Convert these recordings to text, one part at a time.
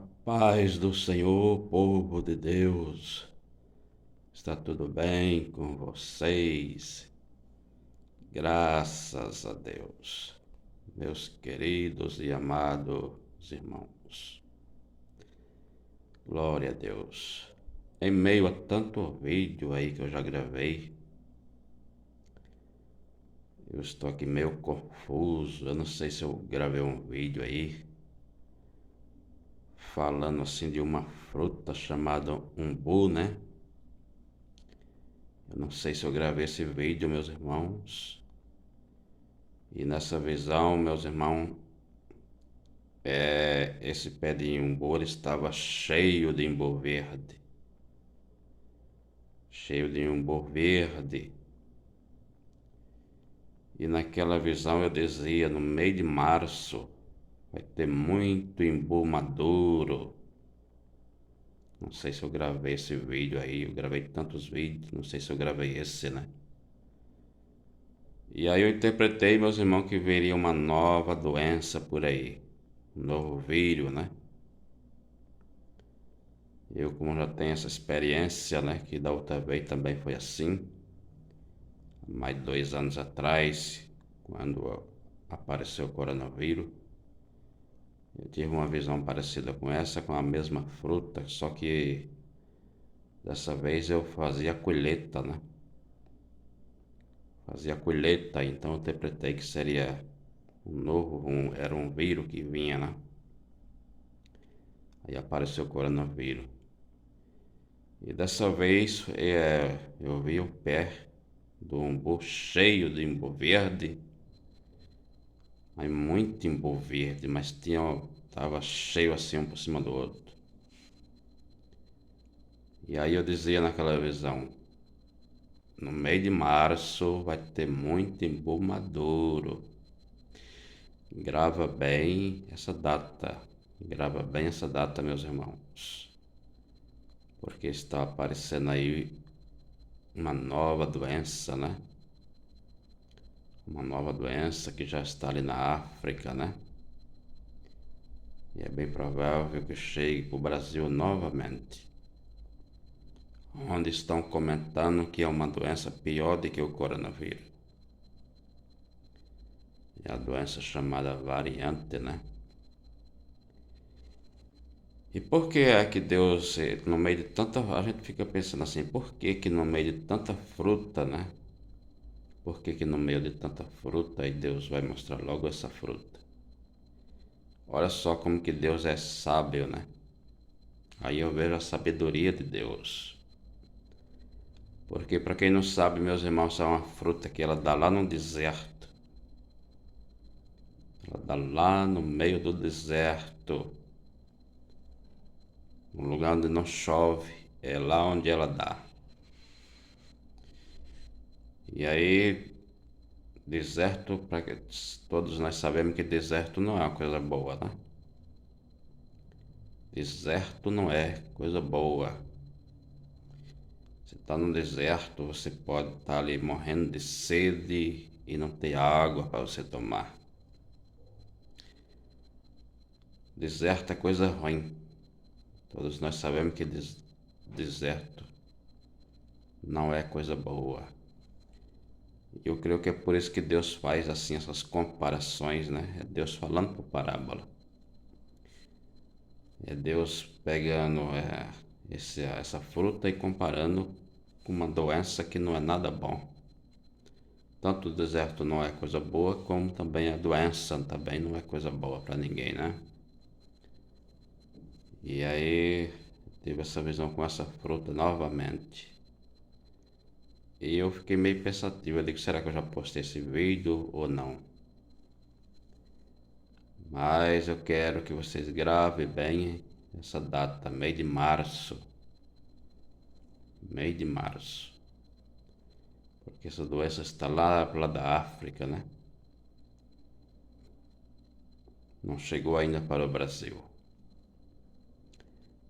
A paz do Senhor, povo de Deus, está tudo bem com vocês? Graças a Deus, meus queridos e amados irmãos. Glória a Deus. Em meio a tanto vídeo aí que eu já gravei, eu estou aqui meio confuso. Eu não sei se eu gravei um vídeo aí falando assim de uma fruta chamada umbu, né? Eu não sei se eu gravei esse vídeo, meus irmãos. E nessa visão, meus irmãos, esse pé de umbu ele estava cheio de umbu verde. Cheio de umbu verde. E naquela visão eu dizia, no mês de março, vai ter muito umbu maduro. Não sei se eu gravei esse vídeo aí, eu gravei tantos vídeos, não sei se eu gravei esse, né? E aí eu interpretei, meus irmãos, que viria uma nova doença por aí. Um novo vírus, né? Eu, como já tenho essa experiência, né? Que da outra vez também foi assim. Há mais de 2 anos atrás, quando apareceu o coronavírus. Eu tive uma visão parecida com essa, com a mesma fruta, só que dessa vez eu fazia colheita, né? Fazia colheita, então eu interpretei que seria era um vírus que vinha, né? Aí apareceu o coronavírus. E dessa vez eu vi o pé do umbu cheio de umbu verde, mas muito umbu verde, mas tava cheio assim um por cima do outro. E aí eu dizia naquela visão, no mês de março vai ter muito umbu maduro. Grava bem essa data, meus irmãos, porque está aparecendo aí uma nova doença, né? Uma nova doença que já está ali na África, né? E é bem provável que chegue para o Brasil novamente, onde estão comentando que é uma doença pior do que o coronavírus. É a doença chamada variante, né? E por que é que Deus, no meio de tanta... A gente fica pensando assim, por que que no meio de tanta fruta, né? Por que que no meio de tanta fruta aí Deus vai mostrar logo essa fruta? Olha só como que Deus é sábio, né? Aí eu vejo a sabedoria de Deus. Porque para quem não sabe, meus irmãos, é uma fruta que ela dá lá no deserto. Ela dá lá no meio do deserto. Um lugar onde não chove, é lá onde ela dá. E aí, deserto, para que todos nós sabemos que deserto não é uma coisa boa, né? Deserto não é coisa boa. Você está no deserto, você pode estar ali morrendo de sede e não ter água para você tomar. Deserto é coisa ruim. Todos nós sabemos que deserto não é coisa boa. Eu creio que é por isso que Deus faz assim essas comparações, né? É Deus falando por parábola. É Deus pegando essa fruta e comparando com uma doença que não é nada bom. Tanto o deserto não é coisa boa, como também a doença também não é coisa boa para ninguém, né? E aí tive essa visão com essa fruta novamente. E eu fiquei meio pensativo, eu digo, será que eu já postei esse vídeo ou não? Mas eu quero que vocês gravem bem essa data, mês de março. Mês de março. Porque essa doença está lá da África, né? Não chegou ainda para o Brasil.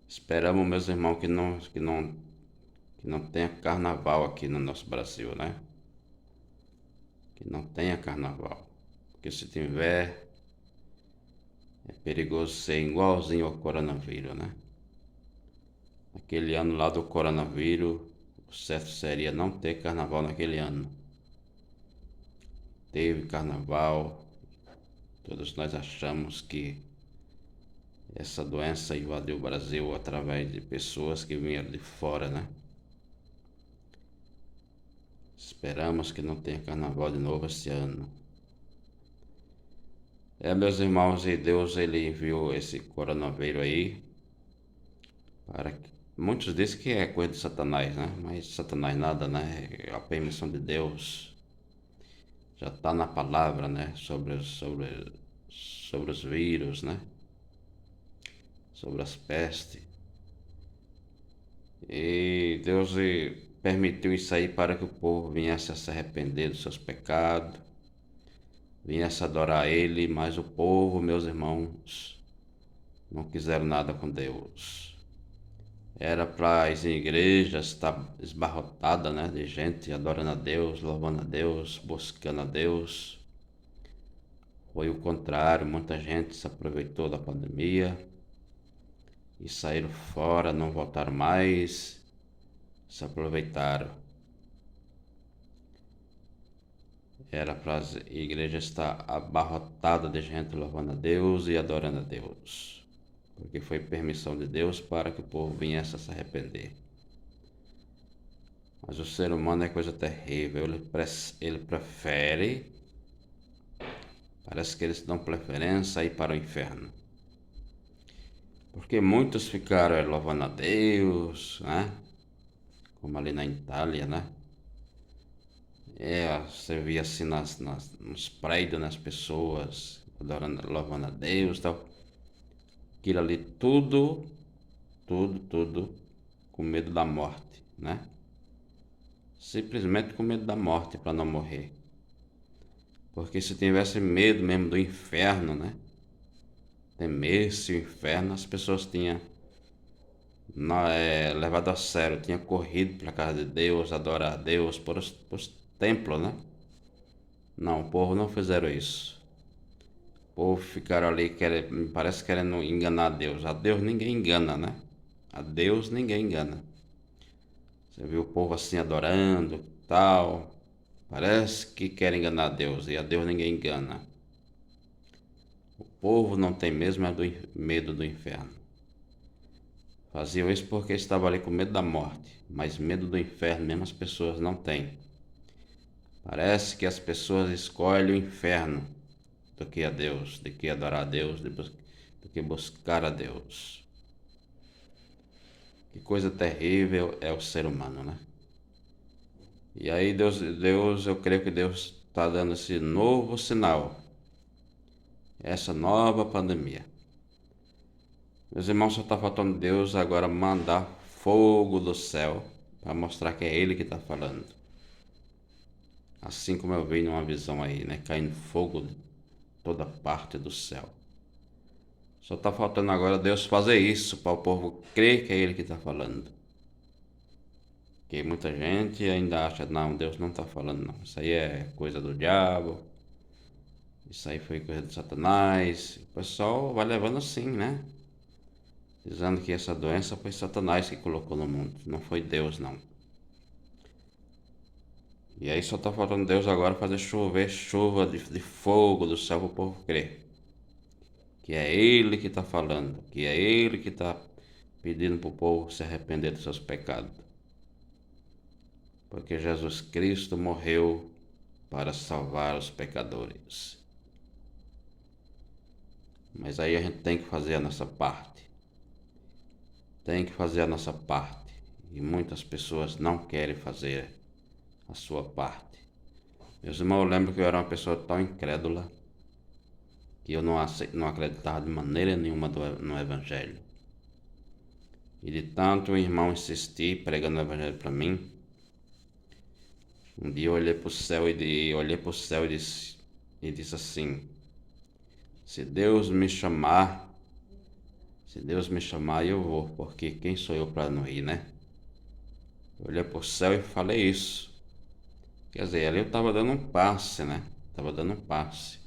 Esperamos, meus irmãos, que não tenha carnaval aqui no nosso Brasil, né? Que não tenha carnaval. Porque se tiver, é perigoso ser igualzinho ao coronavírus, né? Aquele ano lá do coronavírus, o certo seria não ter carnaval naquele ano. Teve carnaval, todos nós achamos que essa doença invadiu o Brasil através de pessoas que vieram de fora, né? Esperamos que não tenha carnaval de novo esse ano. Meus irmãos, e Deus ele enviou esse coronavírus aí para que muitos dizem que é coisa de Satanás, né? Mas Satanás nada, né? A permissão de Deus já está na palavra, né? Sobre os vírus, né? Sobre as pestes. E Deus permitiu isso aí para que o povo viesse a se arrepender dos seus pecados, viesse a adorar Ele, mas o povo, meus irmãos, não quiseram nada com Deus. Era para as igrejas estar esbarrotadas, né, de gente adorando a Deus, louvando a Deus, buscando a Deus. Foi o contrário, muita gente se aproveitou da pandemia e saíram fora, não voltaram mais, se aproveitaram. Era para as igrejas estar abarrotadas de gente louvando a Deus e adorando a Deus, porque foi permissão de Deus para que o povo viesse a se arrepender. Mas o ser humano é coisa terrível, ele prefere, parece que eles dão preferência a ir para o inferno. Porque muitos ficaram louvando a Deus, né? Como ali na Itália, né? Você via assim nos prédios, nas pessoas adorando, louvando a Deus e tal. Aquilo ali tudo com medo da morte, né? Simplesmente com medo da morte para não morrer. Porque se tivesse medo mesmo do inferno, né? Temesse o inferno, as pessoas tinham levado a sério, tinham corrido para a casa de Deus, adorar a Deus, por os templos, né? Não, o povo não fizeram isso. O povo ficaram ali, parece querendo enganar a Deus. A Deus ninguém engana, né? A Deus ninguém engana. Você viu o povo assim adorando, tal. Parece que quer enganar a Deus, e a Deus ninguém engana. O povo não tem mesmo medo do inferno. Faziam isso porque estavam ali com medo da morte, mas medo do inferno mesmo as pessoas não têm. Parece que as pessoas escolhem o inferno do que a Deus, do que adorar a Deus, do que buscar a Deus. Que coisa terrível é o ser humano, né? E aí Deus, eu creio que Deus está dando esse novo sinal, essa nova pandemia. Meus irmãos, só está faltando Deus agora mandar fogo do céu para mostrar que é Ele que está falando. Assim como eu vi numa visão aí, né? Caindo fogo de toda parte do céu. Só está faltando agora Deus fazer isso para o povo crer que é Ele que está falando. Porque muita gente ainda acha, não, Deus não está falando não. Isso aí é coisa do diabo. Isso aí foi coisa de Satanás. O pessoal vai levando assim, né? Dizendo que essa doença foi Satanás que colocou no mundo. Não foi Deus, não. E aí só está faltando Deus agora fazer chover chuva de fogo do céu para o povo crer. Que é Ele que está falando. Que é Ele que está pedindo para o povo se arrepender dos seus pecados. Porque Jesus Cristo morreu para salvar os pecadores. Mas aí a gente tem que fazer a nossa parte. Tem que fazer a nossa parte. E muitas pessoas não querem fazer a sua parte. Meus irmãos, eu lembro que eu era uma pessoa tão incrédula que eu não acreditava de maneira nenhuma no Evangelho. E de tanto o irmão insistir pregando o Evangelho para mim, um dia eu olhei para o céu e disse assim: se Deus me chamar, eu vou, porque quem sou eu para não ir, né? Eu olhei para o céu e falei isso. Quer dizer, ali eu estava dando um passe, né? Estava dando um passe.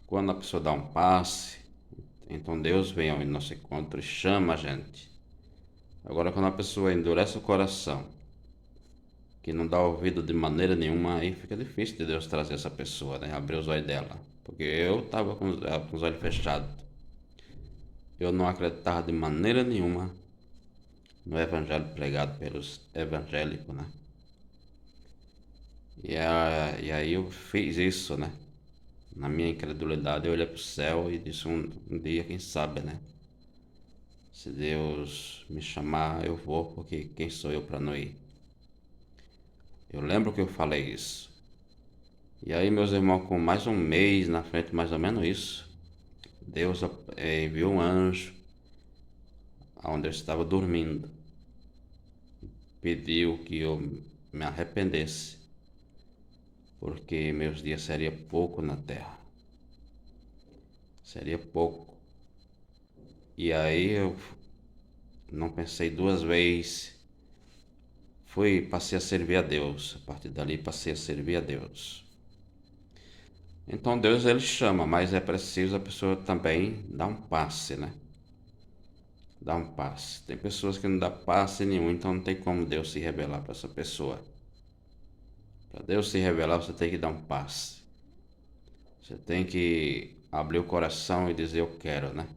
Quando a pessoa dá um passe, Então Deus vem ao nosso encontro e chama a gente. Agora, quando a pessoa endurece o coração, que não dá ouvido de maneira nenhuma, aí fica difícil de Deus trazer essa pessoa, né? Abrir os olhos dela. Porque eu estava com os olhos fechados. Eu não acreditava de maneira nenhuma no evangelho pregado pelos evangélicos, né? E aí eu fiz isso, né? Na minha incredulidade, eu olhei para o céu e disse um dia, quem sabe, né? Se Deus me chamar, eu vou, porque quem sou eu para não ir? Eu lembro que eu falei isso. E aí, meus irmãos, com mais um mês na frente, mais ou menos isso, Deus enviou um anjo onde eu estava dormindo. Pediu que eu me arrependesse, porque meus dias seria pouco na terra. Seria pouco. E aí eu não pensei duas vezes. Passei a servir a Deus. A partir dali passei a servir a Deus. Então Deus ele chama, mas é preciso a pessoa também dar um passe, né? Dar um passe. Tem pessoas que não dão passe nenhum, então não tem como Deus se revelar para essa pessoa. Para Deus se revelar, você tem que dar um passe. Você tem que abrir o coração e dizer eu quero, né?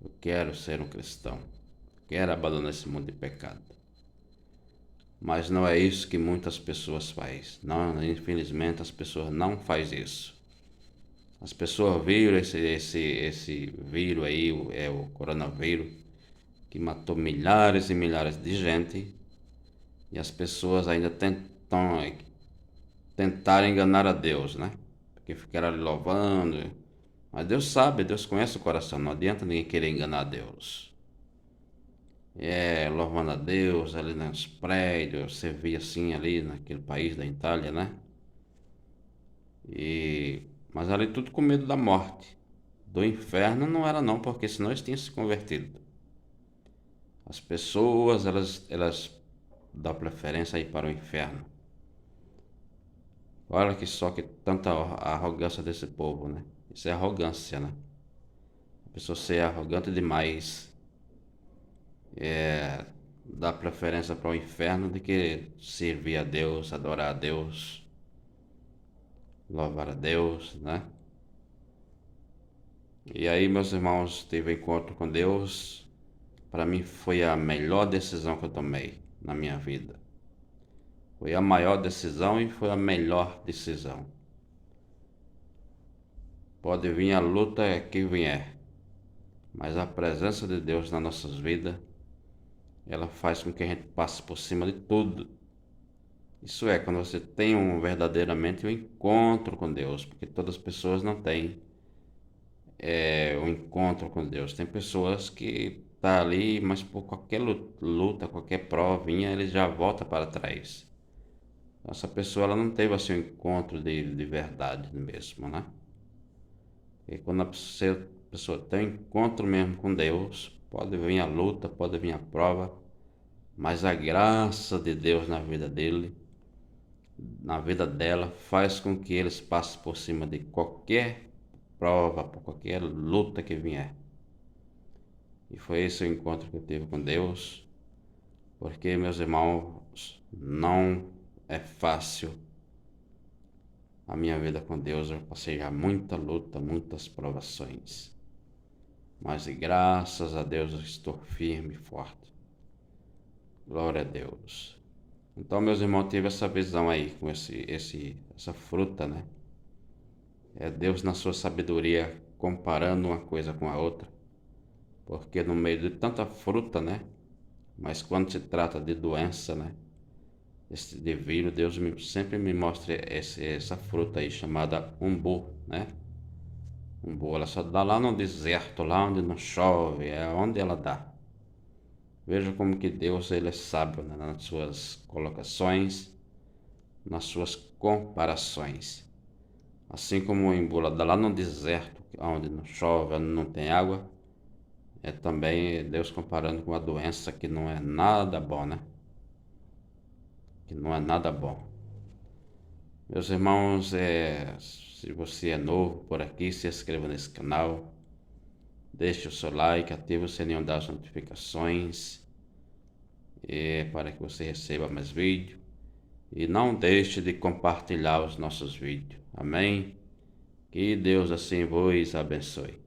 Eu quero ser um cristão. Quero abandonar esse mundo de pecado. Mas não é isso que muitas pessoas fazem. Não, infelizmente as pessoas não fazem isso. As pessoas viram esse vírus aí, o coronavírus, que matou milhares e milhares de gente, e as pessoas ainda tentaram enganar a Deus, né? Porque ficaram ali louvando. Mas Deus sabe, Deus conhece o coração, não adianta ninguém querer enganar a Deus. Louvando a Deus ali nos prédios, você via assim ali naquele país da Itália, né? Mas ali tudo com medo da morte. Do inferno não era não, porque senão eles tinham se convertido. As pessoas, elas dão preferência aí para o inferno. Olha que só que tanta arrogância desse povo, né? Isso é arrogância, né? A pessoa ser arrogante demais, dar preferência para o inferno de que servir a Deus, adorar a Deus, louvar a Deus, né? E aí, meus irmãos, tive um encontro com Deus. Para mim foi a melhor decisão que eu tomei na minha vida. Foi a maior decisão e foi a melhor decisão. Pode vir a luta que vier, mas a presença de Deus nas nossas vidas, ela faz com que a gente passe por cima de tudo. Isso é, quando você tem verdadeiramente um encontro com Deus, porque todas as pessoas não têm um encontro com Deus. Tem pessoas que tá ali, mas por qualquer luta, qualquer provinha, ele já volta para trás. Essa pessoa ela não teve assim um encontro de verdade mesmo, né? E quando a pessoa tem um encontro mesmo com Deus, pode vir a luta, pode vir a prova, mas a graça de Deus na vida dele, na vida dela, faz com que eles passem por cima de qualquer prova, por qualquer luta que vier. E foi esse o encontro que eu tive com Deus, porque, meus irmãos, não é fácil a minha vida com Deus. Eu passei já muita luta, muitas provações, mas graças a Deus eu estou firme e forte. Glória a Deus. Então, meus irmãos, tive essa visão aí com essa fruta, né? É Deus na sua sabedoria comparando uma coisa com a outra, porque no meio de tanta fruta, né? Mas quando se trata de doença, né? De vírus, Deus sempre me mostra essa fruta aí chamada umbu, né? Umbu, ela só dá lá no deserto, lá onde não chove, é onde ela dá. Veja como que Deus ele é sábio, né? Nas suas colocações, nas suas comparações. Assim como o umbu ela dá lá no deserto, onde não chove, onde não tem água, é também Deus comparando com a doença que não é nada bom, né? Que não é nada bom. Meus irmãos, se você é novo por aqui, se inscreva nesse canal, deixe o seu like, ative o sininho das notificações para que você receba mais vídeos. E não deixe de compartilhar os nossos vídeos. Amém? Que Deus assim vos abençoe.